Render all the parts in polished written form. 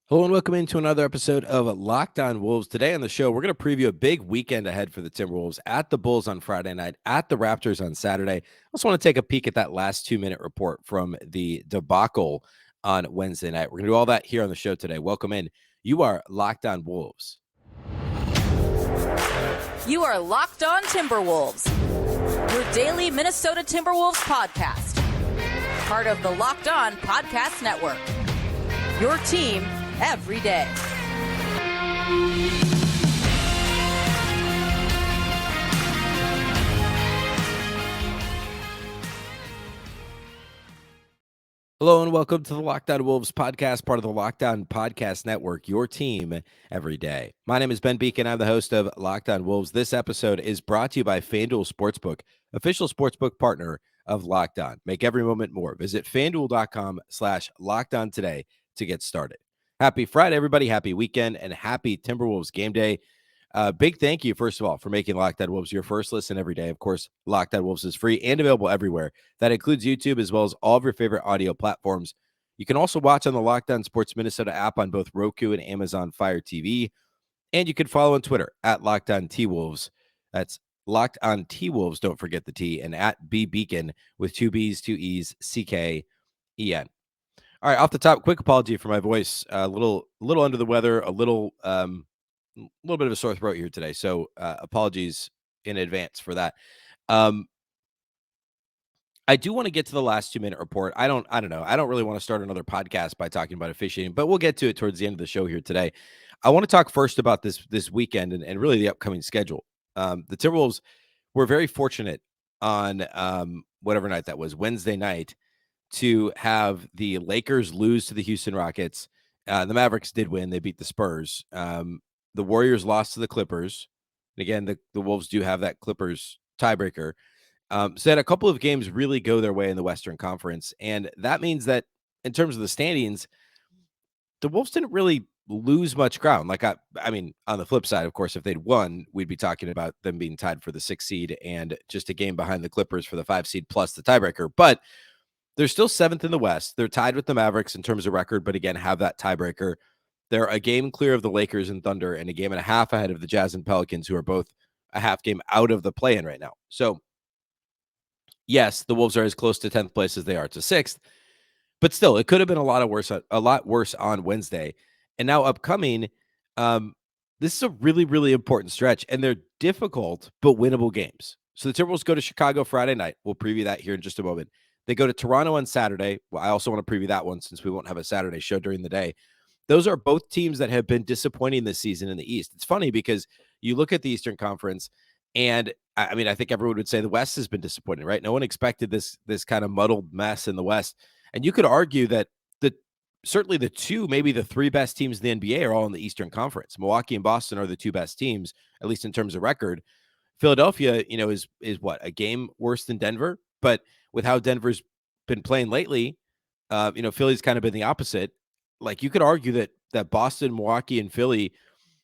Hello and welcome into another episode of Locked On Wolves. Today on the show, we're going to preview a big weekend ahead for the Timberwolves at the Bulls on Friday night, at the Raptors on Saturday. I also want to take a peek at that last 2-minute report from the debacle on Wednesday night. We're going to do all that here on the show today. Welcome in. You are Locked On Wolves. You are Locked On Timberwolves, your daily Minnesota Timberwolves podcast. Part of the Locked On Podcast Network. Your team every day. Hello and welcome to the Locked On Wolves podcast, part of the Locked On Podcast Network, your team every day. My name is Ben Beecken. I'm the host of Locked On Wolves. This episode is brought to you by FanDuel Sportsbook, official sportsbook partner of Locked On. Make every moment more. Visit FanDuel.com/LockedOn today to get started. Happy Friday, everybody. Happy weekend and happy Timberwolves game day. Big thank you, first of all, for making Locked On Wolves your first listen every day. Of course, Locked On Wolves is free and available everywhere. That includes YouTube as well as all of your favorite audio platforms. You can also watch on the Locked On Sports Minnesota app on both Roku and Amazon Fire TV. And you can follow on Twitter at Locked On T-Wolves. That's Locked On T-Wolves, don't forget the T, and at Beecken with two B's, two E's, C-K-E-N. All right, off the top, quick apology for my voice. A little under the weather, a little bit of a sore throat here today. So apologies in advance for that. I do want to get to the last 2-minute report. I don't know. I don't really want to start another podcast by talking about officiating, but we'll get to it towards the end of the show here today. I want to talk first about this weekend and really the upcoming schedule. The Timberwolves were very fortunate on whatever night that was, Wednesday night, to have the Lakers lose to the Houston Rockets. The Mavericks did win. They beat the Spurs. The Warriors lost to the Clippers. And again, the Wolves do have that Clippers tiebreaker. So they had a couple of games really go their way in the Western Conference. And that means that in terms of the standings, the Wolves didn't really lose much ground. Like, I mean, on the flip side, of course, if they'd won, we'd be talking about them being tied for the 6th seed and just a game behind the Clippers for the 5 seed plus the tiebreaker. But they're still 7th in the West. They're tied with the Mavericks in terms of record, but again, have that tiebreaker. They're a game clear of the Lakers and Thunder and a game and a half ahead of the Jazz and Pelicans, who are both a half game out of the play-in right now. So, yes, the Wolves are as close to 10th place as they are to 6th, but still, it could have been a lot worse on Wednesday. And now upcoming, this is a really, really important stretch, and they're difficult but winnable games. So the Timberwolves go to Chicago Friday night. We'll preview that here in just a moment. They go to Toronto on Saturday. Well, I also want to preview that one since we won't have a Saturday show during the day. Those are both teams that have been disappointing this season in the East. It's funny because you look at the Eastern Conference, and I mean, I think everyone would say the West has been disappointing, right? No one expected this kind of muddled mess in the West. And you could argue that certainly the two, maybe the 3 best teams in the NBA are all in the Eastern Conference. Milwaukee and Boston are the 2 best teams, at least in terms of record. Philadelphia, is what, a game worse than Denver? But with how Denver's been playing lately, Philly's kind of been the opposite. Like, you could argue that Boston, Milwaukee, and Philly,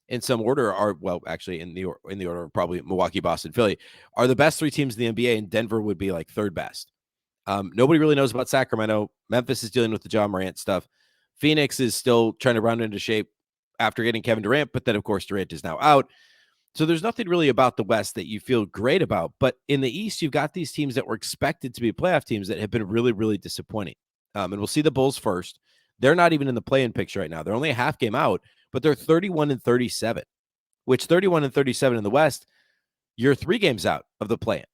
in some order, are, well, actually in the order of probably Milwaukee, Boston, Philly, are the best 3 teams in the NBA, and Denver would be like 3rd best. Nobody really knows about Sacramento. Memphis is dealing with the John Morant stuff. Phoenix is still trying to round into shape after getting Kevin Durant, but then, of course, Durant is now out. So there's nothing really about the West that you feel great about. But in the East, you've got these teams that were expected to be playoff teams that have been really, really disappointing. And we'll see the Bulls first. They're not even in the play-in picture right now. They're only a half game out, but they're 31-37, which 31-37 in the West, you're 3 games out of the play-in.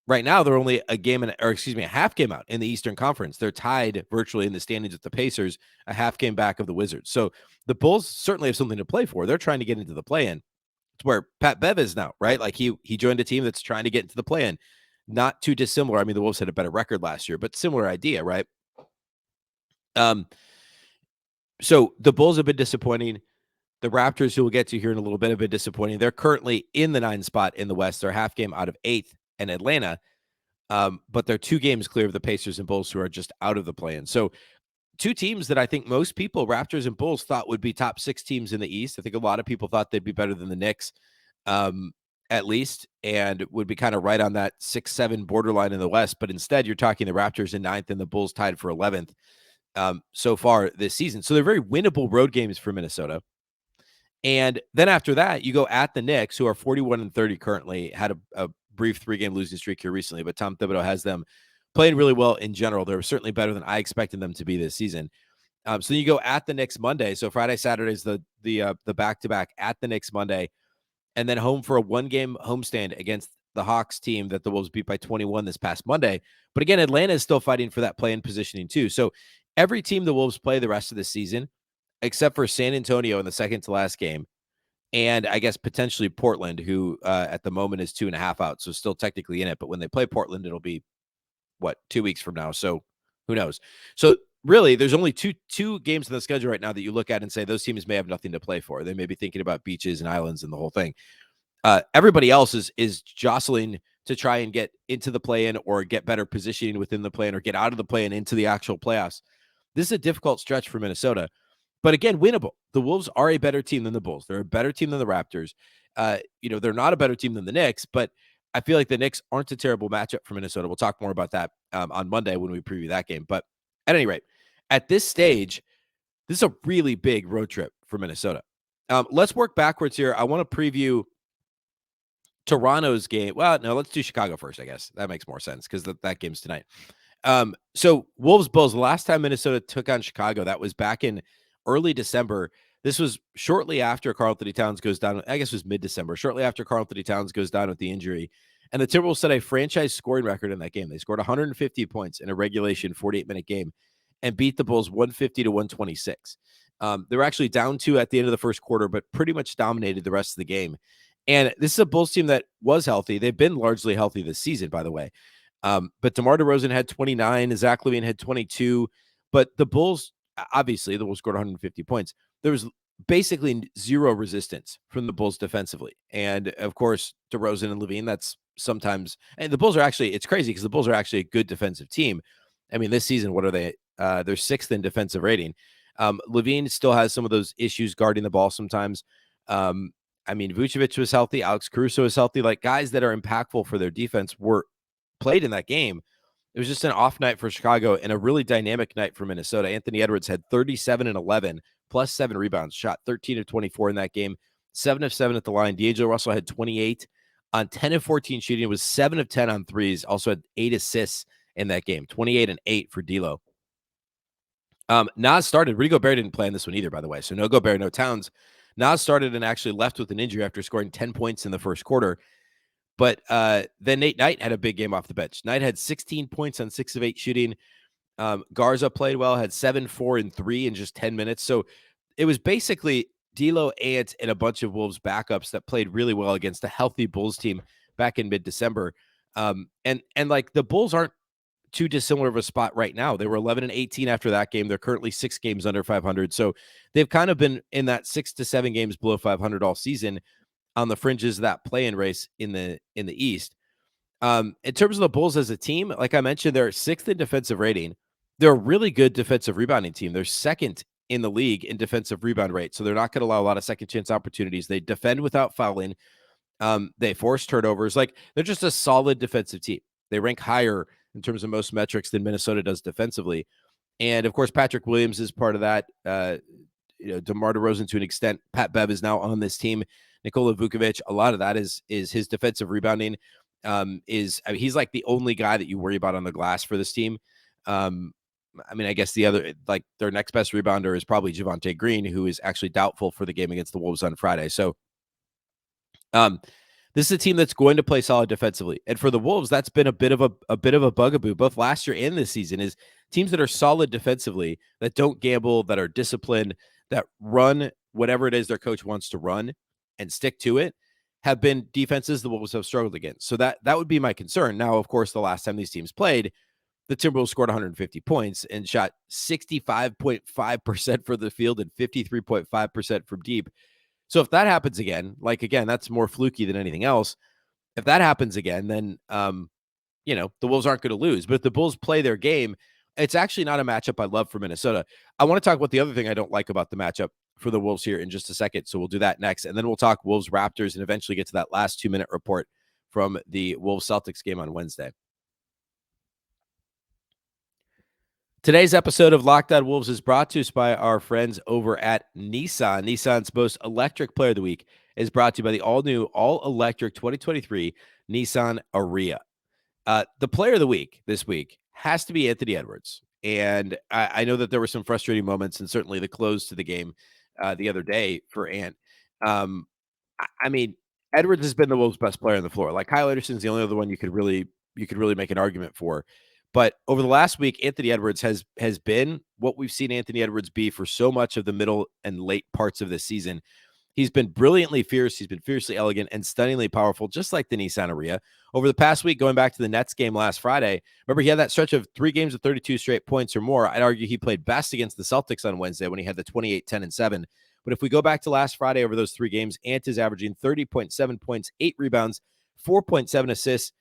Right now, they're only a half game out in the Eastern Conference. They're tied virtually in the standings with the Pacers, a half game back of the Wizards. So the Bulls certainly have something to play for. They're trying to get into the play-in. It's where Pat Bev is now, right? Like he joined a team that's trying to get into the play-in. Not too dissimilar. I mean, the Wolves had a better record last year, but similar idea, right? So the Bulls have been disappointing. The Raptors, who we'll get to here in a little bit, have been disappointing. They're currently in the 9th spot in the West. They're half game out of 8th and Atlanta. But they're 2 games clear of the Pacers and Bulls, who are just out of the play-in. So 2 teams that I think most people, Raptors and Bulls, thought would be top 6 teams in the East. I think a lot of people thought they'd be better than the Knicks, at least, and would be kind of right on that 6-7 borderline in the West. But instead, you're talking the Raptors in 9th and the Bulls tied for 11th. so far this season. So they're very winnable road games for Minnesota. And then after that, you go at the Knicks, who are 41-30 currently, had a brief 3-game losing streak here recently, but Tom Thibodeau has them playing really well in general. They're certainly better than I expected them to be this season. So then you go at the Knicks Monday. So Friday, Saturday is the back-to-back at the Knicks Monday, and then home for a 1-game homestand against the Hawks team that the Wolves beat by 21 this past Monday. But again, Atlanta is still fighting for that play-in positioning too. So every team the Wolves play the rest of the season, except for San Antonio in the second to last game, and I guess potentially Portland, who at the moment is 2.5 out, so still technically in it. But when they play Portland, it'll be 2 weeks from now. So who knows? So really, there's only two games in the schedule right now that you look at and say those teams may have nothing to play for. They may be thinking about beaches and islands and the whole thing. Everybody else is jostling to try and get into the play-in or get better positioning within the play-in or get out of the play-in into the actual playoffs. This is a difficult stretch for Minnesota. But again, winnable. The Wolves are a better team than the Bulls. They're a better team than the Raptors. They're not a better team than the Knicks, but I feel like the Knicks aren't a terrible matchup for Minnesota. We'll talk more about that on Monday when we preview that game. But at any rate, at this stage, this is a really big road trip for Minnesota. Let's work backwards here. I want to preview Toronto's game. Well, no, let's do Chicago first, I guess. That makes more sense because that game's tonight. So Wolves-Bulls, the last time Minnesota took on Chicago, that was back in early December. This was shortly after Karl-Anthony Towns goes down. I guess it was mid-December, shortly after Karl-Anthony Towns goes down with the injury. And the Timberwolves set a franchise scoring record in that game. They scored 150 points in a regulation 48-minute game and beat the Bulls 150-126. They were actually down 2 at the end of the first quarter, but pretty much dominated the rest of the game. And this is a Bulls team that was healthy. They've been largely healthy this season, by the way. But DeMar DeRozan had 29, Zach LaVine had 22. But the Bulls, obviously, the Bulls scored 150 points. There was basically zero resistance from the Bulls defensively. And, of course, DeRozan and LaVine, that's sometimes – and the Bulls are actually – it's crazy because the Bulls are actually a good defensive team. I mean, this season, what are they? They're 6th in defensive rating. LaVine still has some of those issues guarding the ball sometimes. I mean, Vucevic was healthy. Alex Caruso was healthy. Like, guys that are impactful for their defense were played in that game. It was just an off night for Chicago and a really dynamic night for Minnesota. Anthony Edwards had 37 and 11, plus 7 rebounds, shot 13 of 24 in that game, 7 of 7 at the line. D'Angelo Russell had 28 on 10 of 14 shooting. It was 7 of 10 on threes, also had 8 assists in that game, 28 and 8 for D'Lo. Nas started. Rudy Gobert didn't play in this one either, by the way. So no Gobert, no Towns. Nas started and actually left with an injury after scoring 10 points in the first quarter. But then Nate Knight had a big game off the bench. Knight had 16 points on 6 of 8 shooting. Garza played well, had 7, 4, and 3 in just 10 minutes. So it was basically D'Lo, Ant, and a bunch of Wolves backups that played really well against a healthy Bulls team back in mid-December. And like the Bulls aren't too dissimilar of a spot right now. They were 11 and 18 after that game. They're currently 6 games under 500. So they've kind of been in that 6 to 7 games below 500 all season on the fringes of that play-in race in the East. In terms of the Bulls as a team, like I mentioned, they're 6th in defensive rating. They're a really good defensive rebounding team. They're 2nd in the league in defensive rebound rate. So they're not going to allow a lot of second chance opportunities. They defend without fouling. They force turnovers. Like, they're just a solid defensive team. They rank higher in terms of most metrics than Minnesota does defensively. And of course, Patrick Williams is part of that. DeMar DeRozan to an extent. Pat Bev is now on this team. Nikola Vucevic, a lot of that is his defensive rebounding. He's like the only guy that you worry about on the glass for this team. I mean, I guess the other, like, their next best rebounder is probably Javonte Green, who is actually doubtful for the game against the Wolves on Friday. So this is a team that's going to play solid defensively. And for the Wolves, that's been a bit of a bugaboo, both last year and this season, is teams that are solid defensively, that don't gamble, that are disciplined, that run whatever it is their coach wants to run and stick to it, have been defenses the Wolves have struggled against. So that would be my concern. Now, of course, the last time these teams played, the Timberwolves scored 150 points and shot 65.5% for the field and 53.5% from deep. So if that happens again, that's more fluky than anything else. If that happens again, then, the Wolves aren't going to lose. But if the Bulls play their game, it's actually not a matchup I love for Minnesota. I want to talk about the other thing I don't like about the matchup for the Wolves here in just a second. So we'll do that next. And then we'll talk Wolves Raptors and eventually get to that last 2-minute report from the Wolves Celtics game on Wednesday. Today's episode of Locked On Wolves is brought to us by our friends over at Nissan. Nissan's most electric player of the week is brought to you by the all-new, all-electric 2023 Nissan Ariya. The player of the week this week has to be Anthony Edwards. And I know that there were some frustrating moments, and certainly the close to the game the other day for Ant. I mean, Edwards has been the Wolves' best player on the floor. Like, Kyle Anderson's the only other one you could really make an argument for. But over the last week, Anthony Edwards has been what we've seen Anthony Edwards be for so much of the middle and late parts of this season. He's been brilliantly fierce. He's been fiercely elegant and stunningly powerful, just like the Nissan Ariya. Over the past week, going back to the Nets game last Friday, remember he had that stretch of 3 games of 32 straight points or more. I'd argue he played best against the Celtics on Wednesday when he had the 28, 10, and 7. But if we go back to last Friday over those 3 games, Ant is averaging 30.7 points, 8 rebounds, 4.7 assists,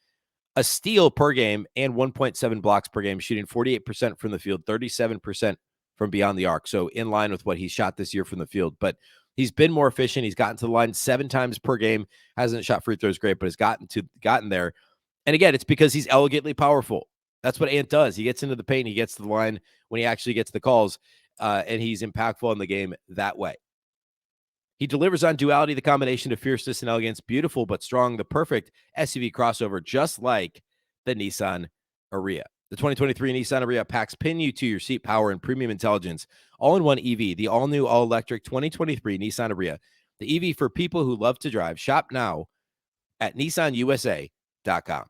a steal per game, and 1.7 blocks per game, shooting 48% from the field, 37% from beyond the arc. So in line with what he shot this year from the field. But he's been more efficient. He's gotten to the line 7 times per game. Hasn't shot free throws great, but has gotten there. And again, it's because he's elegantly powerful. That's what Ant does. He gets into the paint. He gets to the line when he actually gets the calls, and he's impactful in the game that way. He delivers on duality, the combination of fierceness and elegance, beautiful but strong, the perfect SUV crossover, just like the Nissan Ariya. The 2023 Nissan Ariya packs pin you to your seat power and premium intelligence, all-in-one EV, the all-new, all-electric 2023 Nissan Ariya, the EV for people who love to drive. Shop now at nissanusa.com.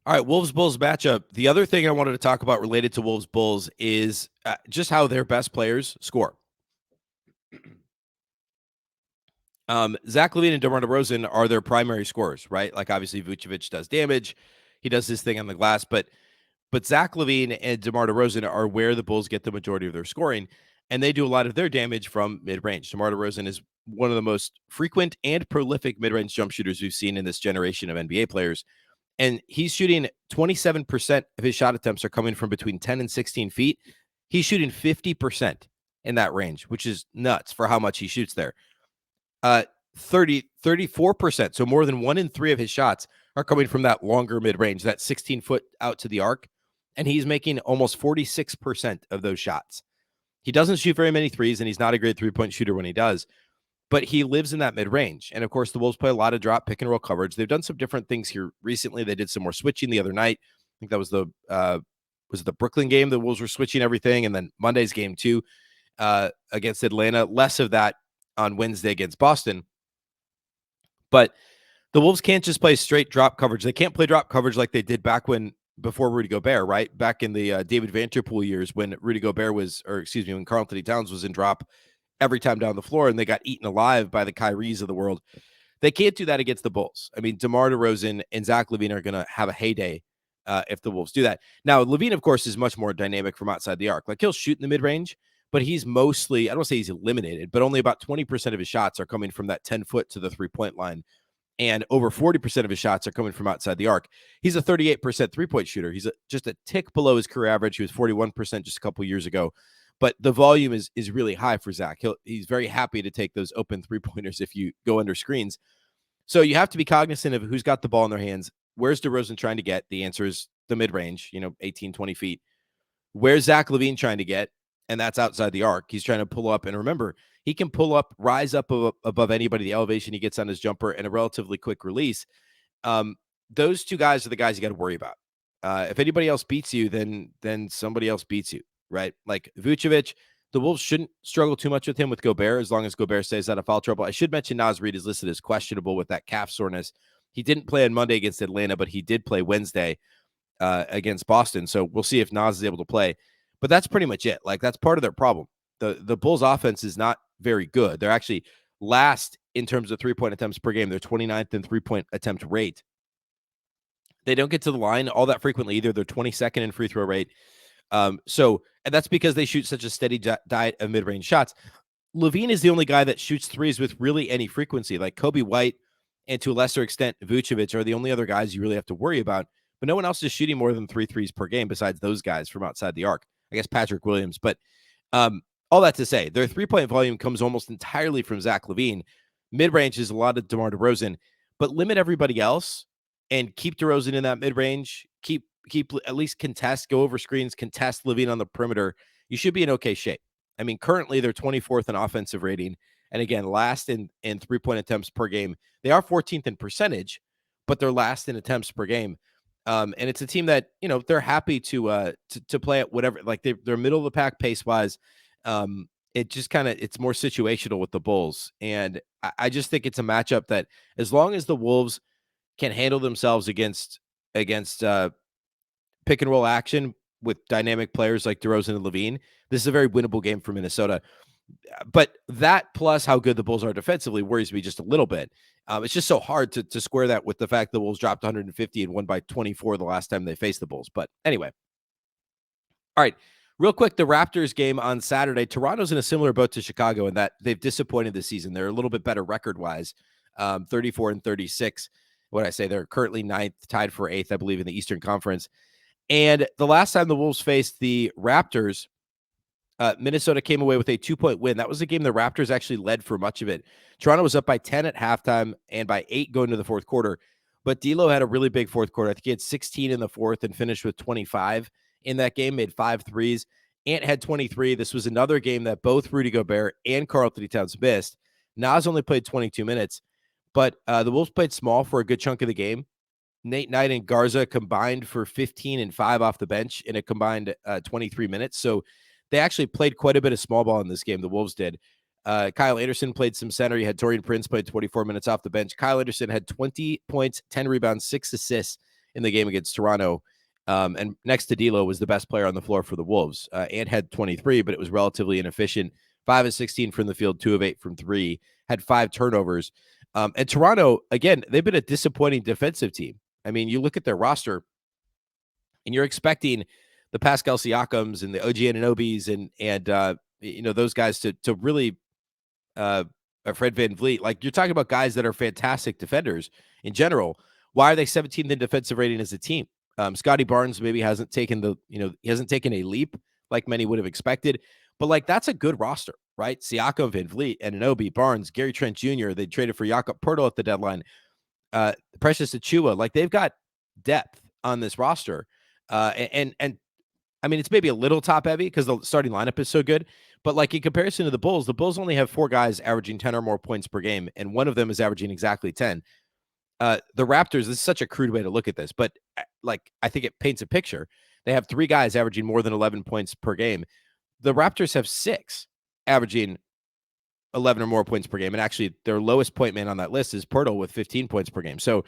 All right, Wolves-Bulls matchup. The other thing I wanted to talk about related to Wolves-Bulls is just how their best players score. Zach LaVine and DeMar DeRozan are their primary scorers, right? Like, obviously, Vucevic does damage. He does his thing on the glass, but Zach LaVine and DeMar DeRozan are where the Bulls get the majority of their scoring, and they do a lot of their damage from mid-range. DeMar DeRozan is one of the most frequent and prolific mid-range jump shooters we've seen in this generation of NBA players. And he's shooting 27% of his shot attempts are coming from between 10 and 16 feet. He's shooting 50% in that range, which is nuts for how much he shoots there. 34%. So more than 1 in 3 of his shots are coming from that longer mid-range, that 16 foot out to the arc. And he's making almost 46% of those shots. He doesn't shoot very many threes, and he's not a great 3-point shooter when he does. But he lives in that mid-range. And, of course, the Wolves play a lot of drop, pick-and-roll coverage. They've done some different things here recently. They did some more switching the other night. I think that was the Brooklyn game. The Wolves were switching everything. And then Monday's game, too, against Atlanta. Less of that on Wednesday against Boston. But the Wolves can't just play straight drop coverage. They can't play drop coverage like they did before Rudy Gobert, right? Back in the David Vanterpool years when when Karl-Anthony Towns was in drop every time down the floor and they got eaten alive by the Kyries of the world. They can't do that against the Bulls. I mean, DeMar DeRozan and Zach LaVine are going to have a heyday if the Wolves do that. Now, LaVine, of course, is much more dynamic from outside the arc. Like, he'll shoot in the mid-range, but he's mostly, I don't say he's eliminated, but only about 20% of his shots are coming from that 10 foot to the 3-point line. And over 40% of his shots are coming from outside the arc. He's a 38% 3-point shooter. He's just a tick below his career average. He was 41% just a couple years ago. But the volume is really high for Zach. He's very happy to take those open 3-pointers if you go under screens. So you have to be cognizant of who's got the ball in their hands. Where's DeRozan trying to get? The answer is the mid-range, 18, 20 feet. Where's Zach LaVine trying to get? And that's outside the arc. He's trying to pull up. And remember, he can rise up above anybody, the elevation he gets on his jumper, and a relatively quick release. Those 2 guys are the guys you got to worry about. If anybody else beats you, then somebody else beats you, right? Like Vucevic, the Wolves shouldn't struggle too much with him with Gobert as long as Gobert stays out of foul trouble. I should mention Naz Reid is listed as questionable with that calf soreness. He didn't play on Monday against Atlanta, but he did play Wednesday against Boston. So we'll see if Naz is able to play. But that's pretty much it. Like, that's part of their problem. The Bulls offense is not very good. They're actually last in terms of 3-point attempts per game. They're 29th in 3-point attempt rate. They don't get to the line all that frequently either. They're 22nd in free throw rate. And that's because they shoot such a steady diet of mid-range shots. LaVine is the only guy that shoots threes with really any frequency. Like Kobe White and to a lesser extent Vucevic are the only other guys you really have to worry about but no one else is shooting more than 3 threes per game besides those guys from outside the arc. I guess Patrick Williams. But all that to say, their 3-point volume comes almost entirely from Zach LaVine. Mid-range is a lot of DeMar DeRozan, but limit everybody else and keep DeRozan in that mid-range. Keep at least contest, go over screens, contest LaVine on the perimeter. You should be in okay shape. I mean, currently they're 24th in offensive rating. And again, last in 3-point attempts per game. They are 14th in percentage, but they're last in attempts per game. And it's a team that, they're happy to play at whatever, like they're middle of the pack pace wise. It just it's more situational with the Bulls. And I just think it's a matchup that as long as the Wolves can handle themselves against pick and roll action with dynamic players like DeRozan and LaVine, this is a very winnable game for Minnesota. But that plus how good the Bulls are defensively worries me just a little bit. It's just so hard to square that with the fact the Wolves dropped 150 and won by 24 the last time they faced the Bulls. But anyway. All right. Real quick, the Raptors game on Saturday. Toronto's in a similar boat to Chicago in that they've disappointed this season. They're a little bit better record-wise, 34 and 36. What I say, they're currently 9th, tied for 8th, I believe, in the Eastern Conference. And the last time the Wolves faced the Raptors, Minnesota came away with a 2-point win. That was a game the Raptors actually led for much of it. Toronto was up by 10 at halftime and by 8 going to the fourth quarter. But D'Lo had a really big fourth quarter. I think he had 16 in the fourth and finished with 25 in that game, made 5 threes. Ant had 23. This was another game that both Rudy Gobert and Karl-Anthony Towns missed. Nas only played 22 minutes, but the Wolves played small for a good chunk of the game. Nate Knight and Garza combined for 15 and 5 off the bench in a combined 23 minutes. So they actually played quite a bit of small ball in this game, the Wolves did. Kyle Anderson played some center. You had Taurean Prince played 24 minutes off the bench. Kyle Anderson had 20 points, 10 rebounds, 6 assists in the game against Toronto. And next to D'Lo was the best player on the floor for the Wolves. Ant had 23, but it was relatively inefficient. 5 of 16 from the field, 2 of 8 from 3. Had 5 turnovers. And Toronto, again, they've been a disappointing defensive team. I mean, you look at their roster, and you're expecting the Pascal Siakams and the OG Anunobys and those guys to really Fred VanVleet. Like, you're talking about guys that are fantastic defenders in general. Why are they 17th in defensive rating as a team? Scotty Barnes maybe hasn't taken he hasn't taken a leap like many would have expected, but like that's a good roster, right? Siakam, VanVleet, Anunoby, Barnes, Gary Trent Jr. They traded for Jakob Poeltl at the deadline. Precious Achiuwa, like they've got depth on this roster. And I mean, it's maybe a little top heavy because the starting lineup is so good, but like in comparison to the Bulls only have 4 guys averaging 10 or more points per game. And one of them is averaging exactly 10. The Raptors, this is such a crude way to look at this, but like, I think it paints a picture. They have 3 guys averaging more than 11 points per game. The Raptors have 6 averaging 11 or more points per game. And actually their lowest point man on that list is Poeltl with 15 points per game. So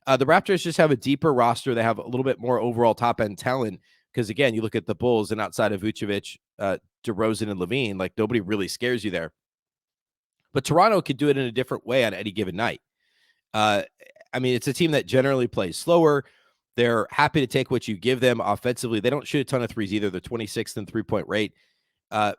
the Raptors just have a deeper roster. They have a little bit more overall top end talent. Because again, you look at the Bulls and outside of Vucevic, DeRozan and LaVine, like nobody really scares you there. But Toronto could do it in a different way on any given night. I mean, it's a team that generally plays slower. They're happy to take what you give them offensively. They don't shoot a ton of threes either. They're 26th in 3-point rate. And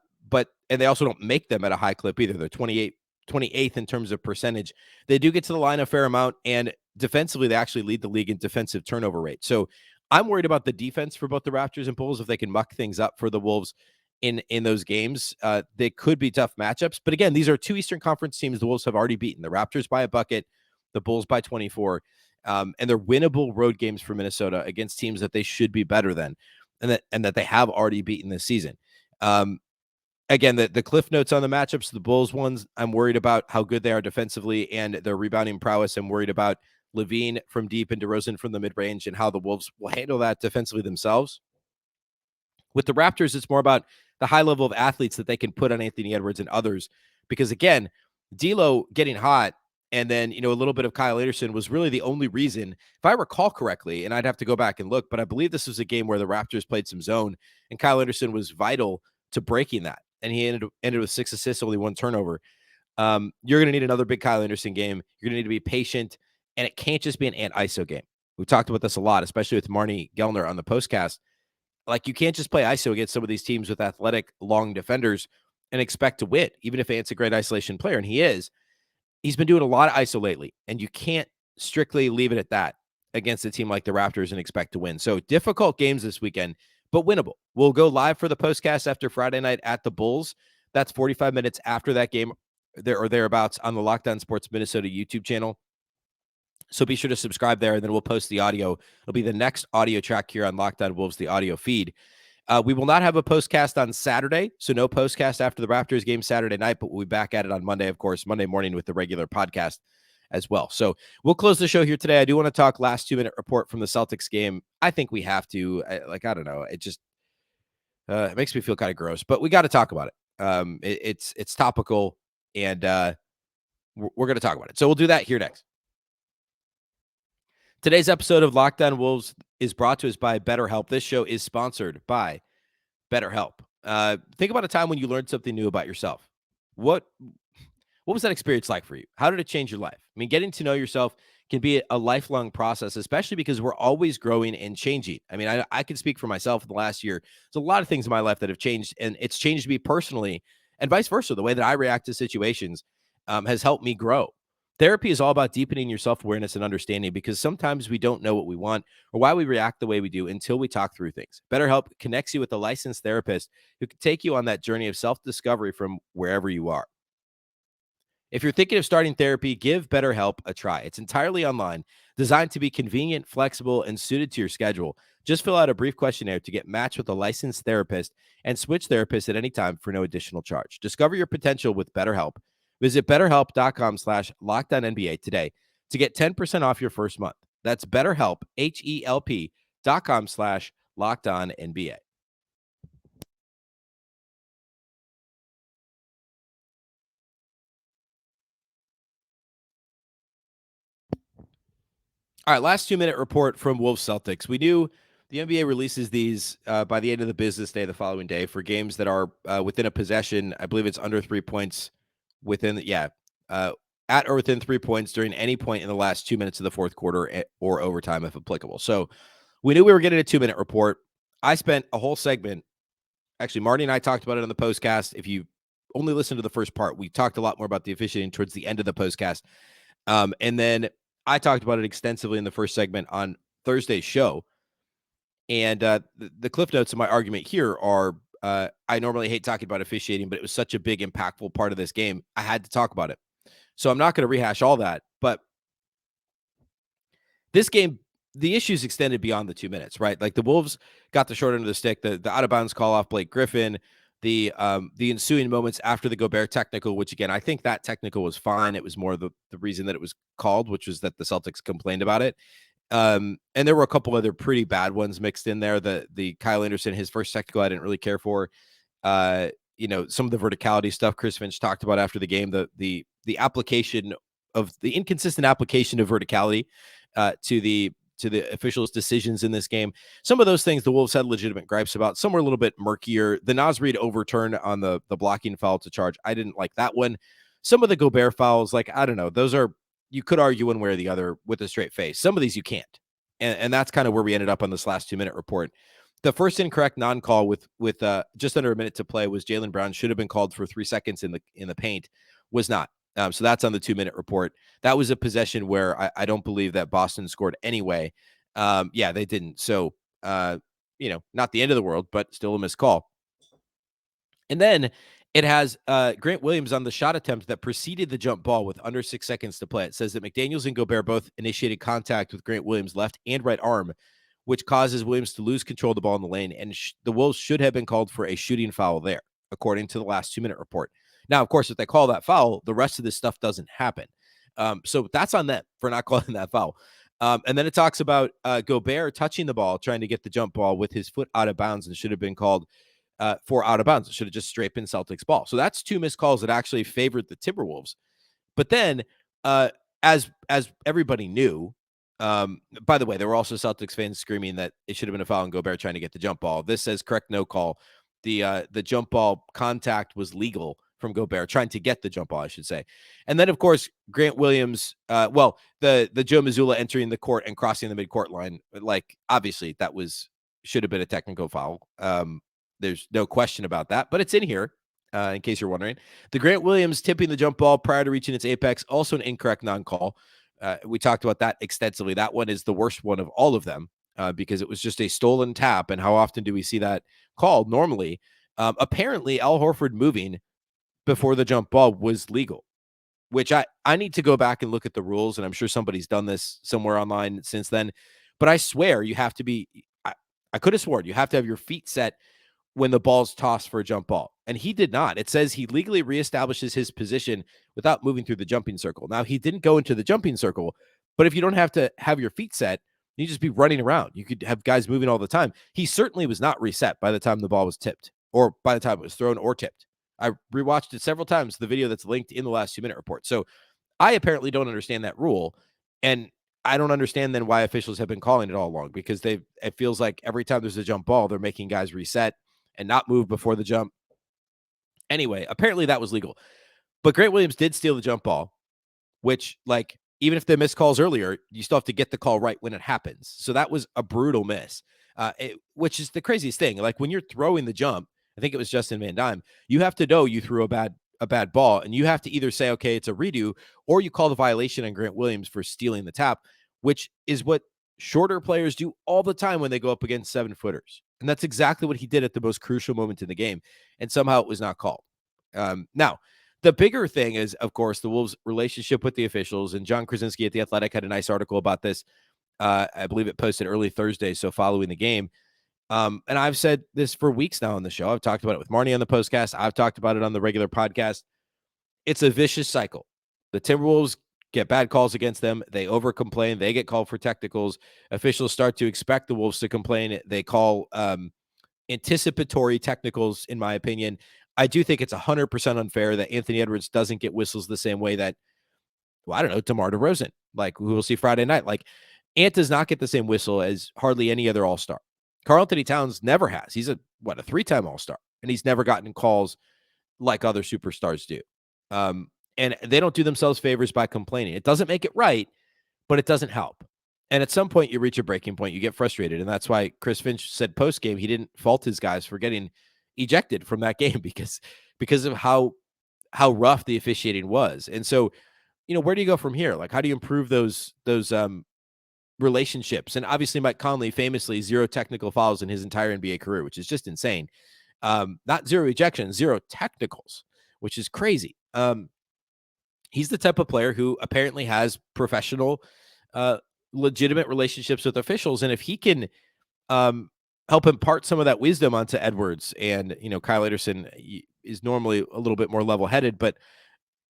they also don't make them at a high clip either. They're 28th in terms of percentage. They do get to the line a fair amount, and defensively, they actually lead the league in defensive turnover rate. So I'm worried about the defense for both the Raptors and Bulls. If they can muck things up for the Wolves in those games, they could be tough matchups. But again, these are 2 Eastern Conference teams the Wolves have already beaten. The Raptors by a bucket, the Bulls by 24. And they're winnable road games for Minnesota against teams that they should be better than, and that they have already beaten this season. Again, the cliff notes on the matchups, the Bulls ones, I'm worried about how good they are defensively and their rebounding prowess. I'm worried about LaVine from deep and DeRozan from the mid-range and how the Wolves will handle that defensively themselves. With the Raptors, it's more about the high level of athletes that they can put on Anthony Edwards and others. Because again, D'Lo getting hot and then, a little bit of Kyle Anderson was really the only reason, if I recall correctly, and I'd have to go back and look, but I believe this was a game where the Raptors played some zone and Kyle Anderson was vital to breaking that. And he ended with 6 assists, only 1 turnover. You're going to need another big Kyle Anderson game. You're going to need to be patient, and it can't just be an Ant ISO game. We've talked about this a lot, especially with Marnie Gellner on the postcast. Like, you can't just play ISO against some of these teams with athletic, long defenders and expect to win, even if Ant's a great isolation player, and he is. He's been doing a lot of ISO lately, and you can't strictly leave it at that. against a team like the Raptors and expect to win. So difficult games this weekend, but winnable. We'll go live for the postcast after Friday night at the Bulls. That's 45 minutes after that game there or thereabouts on the Locked On Sports Minnesota YouTube channel. So be sure to subscribe there, and then we'll post the audio. It'll be the next audio track here on Locked On Wolves, the audio feed. We will not have a postcast on Saturday, so no postcast after the Raptors game Saturday night, but we'll be back at it on Monday, of course, Monday morning with the regular podcast as well. So we'll close the show here today. I do want to talk last 2-minute report from the Celtics game. I think we have to. I don't know. It just it makes me feel kind of gross, but we got to talk about it. It's topical, and we're going to talk about it. So we'll do that here next. Today's episode of Locked On Wolves is brought to us by BetterHelp. This show is sponsored by BetterHelp. Think about a time when you learned something new about yourself. What was that experience like for you? How did it change your life? I mean, getting to know yourself can be a lifelong process, especially because we're always growing and changing. I mean, I can speak for myself in the last year. There's a lot of things in my life that have changed, and it's changed me personally and vice versa. The way that I react to situations has helped me grow. Therapy is all about deepening your self-awareness and understanding, because sometimes we don't know what we want or why we react the way we do until we talk through things. BetterHelp connects you with a licensed therapist who can take you on that journey of self-discovery from wherever you are. If you're thinking of starting therapy, give BetterHelp a try. It's entirely online, designed to be convenient, flexible, and suited to your schedule. Just fill out a brief questionnaire to get matched with a licensed therapist and switch therapists at any time for no additional charge. Discover your potential with BetterHelp. Visit BetterHelp.com/LockedOnNBA today to get 10% off your first month. That's BetterHelp, HELP.com/LockedOnNBA. All right, last 2-minute report from Wolves-Celtics. We knew the NBA releases these by the end of the business day the following day for games that are within a possession. I believe it's under 3 points within, at or within 3 points during any point in the last 2 minutes of the fourth quarter or overtime if applicable. So we knew we were getting a 2-minute report. I spent a whole segment. Actually, Marty and I talked about it on the postcast. If you only listened to the first part, we talked a lot more about the officiating towards the end of the postcast. And then I talked about it extensively in the first segment on Thursday's show. And the cliff notes of my argument here are I normally hate talking about officiating, but it was such a big, impactful part of this game. I had to talk about it. So I'm not going to rehash all that. But this game, the issues extended beyond the 2 minutes, right? Like the Wolves got the short end of the stick, the out of bounds call off Blake Griffin, the ensuing moments after the Gobert technical, which again, I think that technical was fine. It was more the reason that it was called, which was that the Celtics complained about it. And there were a couple other pretty bad ones mixed in there. The Kyle Anderson, his first technical, I didn't really care for. Some of the verticality stuff Chris Finch talked about after the game, the application of the inconsistent application of verticality to the officials' decisions in this game. Some of those things the Wolves had legitimate gripes about. Some were a little bit murkier. The Naz Reid overturn on the blocking foul to charge, I didn't like that one. Some of the Gobert fouls, like, I don't know, those are, you could argue one way or the other with a straight face. Some of these you can't. And that's kind of where we ended up on this last 2-minute report. The first incorrect non-call with just under a minute to play was Jaylen Brown should have been called for 3 seconds in the paint, was not. So that's on the 2-minute report. That was a possession where I don't believe that Boston scored anyway. They didn't. So, not the end of the world, but still a missed call. And then it has Grant Williams on the shot attempt that preceded the jump ball with under 6 seconds to play. It says that McDaniels and Gobert both initiated contact with Grant Williams' left and right arm, which causes Williams to lose control of the ball in the lane. And the Wolves should have been called for a shooting foul there, according to the last 2-minute report. Now, of course, if they call that foul, the rest of this stuff doesn't happen. So that's on them for not calling that foul. And then it talks about Gobert touching the ball, trying to get the jump ball with his foot out of bounds, and should have been called for out of bounds. It should have just straight been Celtics ball. So that's 2 missed calls that actually favored the Timberwolves. But then, as everybody knew, by the way, there were also Celtics fans screaming that it should have been a foul on Gobert trying to get the jump ball. This says correct no call. The jump ball contact was legal from Gobert, trying to get the jump ball, I should say. And then, of course, Grant Williams, the Joe Mazzulla entering the court and crossing the midcourt line, like, obviously that should have been a technical foul. There's no question about that, but it's in here, in case you're wondering. The Grant Williams tipping the jump ball prior to reaching its apex, also an incorrect non-call. We talked about that extensively. That one is the worst one of all of them because it was just a stolen tap. And how often do we see that called normally? Apparently, Al Horford moving before the jump ball was legal, which I need to go back and look at the rules. And I'm sure somebody's done this somewhere online since then. But I swear you have to be, I could have sworn you have to have your feet set when the ball's tossed for a jump ball. And he did not. It says he legally reestablishes his position without moving through the jumping circle. Now, he didn't go into the jumping circle, but if you don't have to have your feet set, you just be running around. You could have guys moving all the time. He certainly was not reset by the time the ball was tipped or by the time it was thrown or tipped. I rewatched it several times, the video that's linked in the last 2-minute report. So I apparently don't understand that rule. And I don't understand then why officials have been calling it all along, because it feels like every time there's a jump ball, they're making guys reset and not move before the jump. Anyway, apparently that was legal. But Grant Williams did steal the jump ball, which, like, even if they missed calls earlier, you still have to get the call right when it happens. So that was a brutal miss, which is the craziest thing. Like, when you're throwing the jump, I think it was Justin Van Dime, you have to know you threw a bad ball, and you have to either say, okay, it's a redo, or you call the violation on Grant Williams for stealing the tap, which is what shorter players do all the time when they go up against 7-footers. And that's exactly what he did at the most crucial moment in the game. And somehow it was not called. Now, the bigger thing is, of course, the Wolves' relationship with the officials. And John Krasinski at The Athletic had a nice article about this. I believe it posted early Thursday, so following the game. And I've said this for weeks now on the show. I've talked about it with Marnie on the postcast. I've talked about it on the regular podcast. It's a vicious cycle. The Timberwolves get bad calls against them. They over-complain. They get called for technicals. Officials start to expect the Wolves to complain. They call anticipatory technicals, in my opinion. I do think it's 100% unfair that Anthony Edwards doesn't get whistles the same way that, well, I don't know, DeMar DeRozan, like, who we'll see Friday night. Like, Ant does not get the same whistle as hardly any other All-Star. Karl-Anthony Towns never has. He's a 3-time All-Star, and he's never gotten calls like other superstars do. And they don't do themselves favors by complaining. It doesn't make it right, but it doesn't help. And at some point, you reach a breaking point. You get frustrated, and that's why Chris Finch said post-game he didn't fault his guys for getting ejected from that game because of how rough the officiating was. And so, where do you go from here? Like, how do you improve those relationships? And obviously, Mike Conley famously 0 technical fouls in his entire NBA career, which is just insane. Not 0 ejections, 0 technicals, which is crazy. He's the type of player who apparently has professional, legitimate relationships with officials. And if he can help impart some of that wisdom onto Edwards, and, Kyle Anderson is normally a little bit more level-headed, but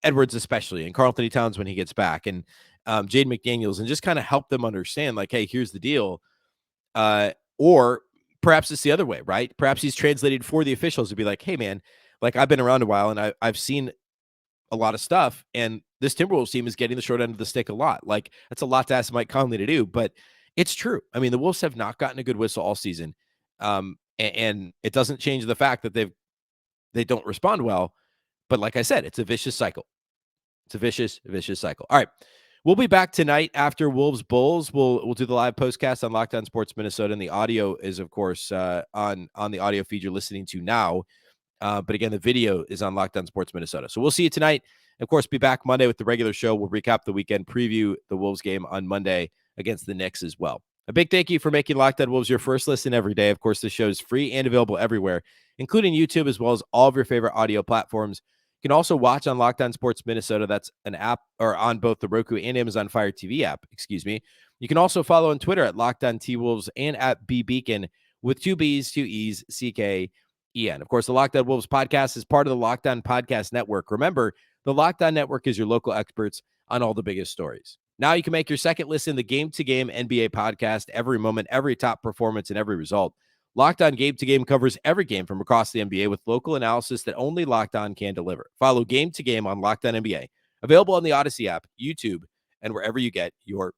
Edwards especially, and Karl-Anthony Towns when he gets back, and Jaden McDaniels, and just kind of help them understand, like, hey, here's the deal. Or perhaps it's the other way, right? Perhaps he's translated for the officials to be like, hey, man, like, I've been around a while, and I've seen a lot of stuff, and this Timberwolves team is getting the short end of the stick a lot. Like, that's a lot to ask Mike Conley to do, but it's true. I mean, the Wolves have not gotten a good whistle all season, and it doesn't change the fact that they don't respond well. But like I said, it's a vicious cycle. It's a vicious cycle. All right. We'll be back tonight after Wolves Bulls. We'll do the live postcast on Locked On Sports Minnesota, and the audio is, of course, on the audio feed you're listening to now. But again, the video is on Locked On Sports Minnesota. So we'll see you tonight. Of course, be back Monday with the regular show. We'll recap the weekend, preview the Wolves game on Monday against the Knicks as well. A big thank you for making Locked On Wolves your first listen every day. Of course, the show is free and available everywhere, including YouTube, as well as all of your favorite audio platforms. You can also watch on Locked On Sports Minnesota. That's an app, or on both the Roku and Amazon Fire TV app, excuse me. You can also follow on Twitter at Locked On T-Wolves and at Beecken with 2 B's, 2 E's, CKEN. Of course, the Locked On Wolves podcast is part of the Locked On Podcast Network. Remember, the Locked On Network is your local experts on all the biggest stories. Now you can make your second listen the game-to-game NBA podcast, every moment, every top performance, and every result. Locked On Game to Game covers every game from across the NBA with local analysis that only Locked On can deliver. Follow Game to Game on Locked On NBA, available on the Odyssey app, YouTube, and wherever you get your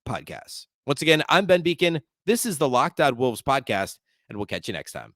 podcasts. Once again, I'm Ben Beecken. This is the Locked On Wolves podcast, and we'll catch you next time.